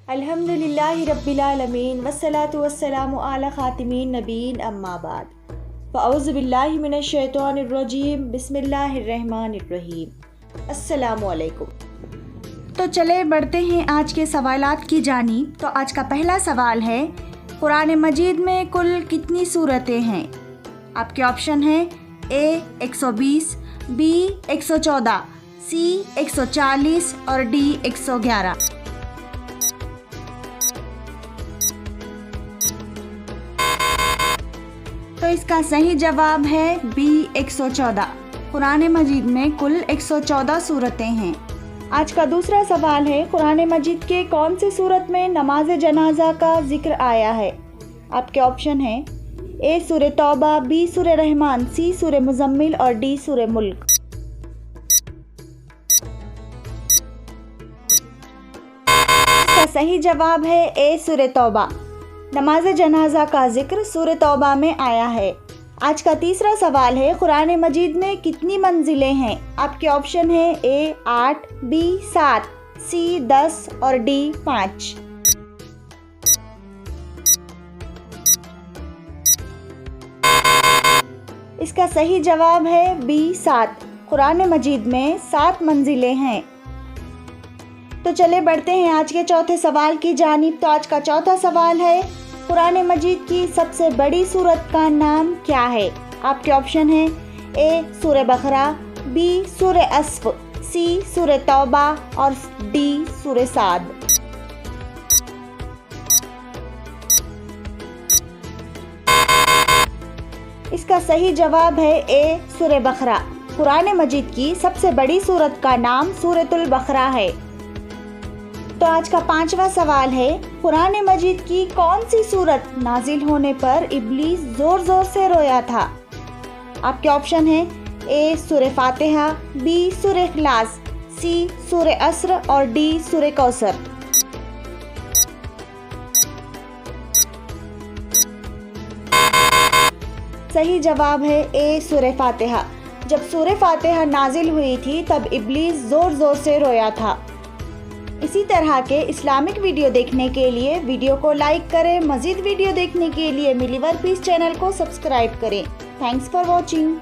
अल्हम्दुलिल्लाहि रब्बिल आलमीन वस्सलातु वस्सलामु अला खातिमीन नबीन अम्मा बाद फ़अऊज़ु बिल्लाहि मिनश शैतानिर रजीम बिस्मिल्लाहिर रहमानिर रहीम। अस्सलामु अलैकुम। तो चले बढ़ते हैं आज के सवालात की जानिब। तो आज का पहला सवाल है, कुरान मजीद में कुल कितनी सूरतें हैं? आपके ऑप्शन हैं ए 120, बी 114, सी 140 और डी 111। तो इसका सही जवाब है बी 114। कुरान मजीद में कुल 114 सूरतें हैं। आज का दूसरा सवाल है, कुरान मजीद के कौन सी सूरत में नमाज जनाजा का जिक्र आया है? आपके ऑप्शन हैं ए सूरह तौबा, बी सूरह रहमान, सी सूरह मुज़म्मिल और डी सूरह मुल्क। इसका सही जवाब है ए सूरह तौबा। नमाज जनाजा का जिक्र सूरह तौबा में आया है। आज का तीसरा सवाल है, कुरान मजीद में कितनी मंजिलें हैं? आपके ऑप्शन है ए 8, बी 7, सी 10 और डी 5। इसका सही जवाब है बी 7। कुरान मजीद में 7 मंजिलें हैं। तो चले बढ़ते हैं आज के चौथे सवाल की जानिब। तो आज का चौथा सवाल है, कुरान मजीद की सबसे बड़ी सूरत का नाम क्या है? आपके ऑप्शन हैं ए सूरह बकरा, बी सूरह अस्फ, सी सूरह तौबा और डी सूरह साद। इसका सही जवाब है ए सूरह बकरा। कुरान मजीद की सबसे बड़ी सूरत का नाम सूरतुल बकरा है। तो आज का पांचवा सवाल है, कुरान मजीद की कौन सी सूरत नाजिल होने पर इब्लीस जोर जोर से रोया था? आपके ऑप्शन हैं ए सूरह फातिहा, बी सूरह इखलास, सी सूरह अस्र और डी सूरह कौसर। सही जवाब है ए सूरह फातिहा। जब सूरह फातिहा नाजिल हुई थी तब इब्लीस जोर जोर से रोया था। इसी तरह के इस्लामिक वीडियो देखने के लिए वीडियो को लाइक करें। मज़ीद वीडियो देखने के लिए मिली वर्ल्ड पीस चैनल को सब्सक्राइब करें। Thanks for watching.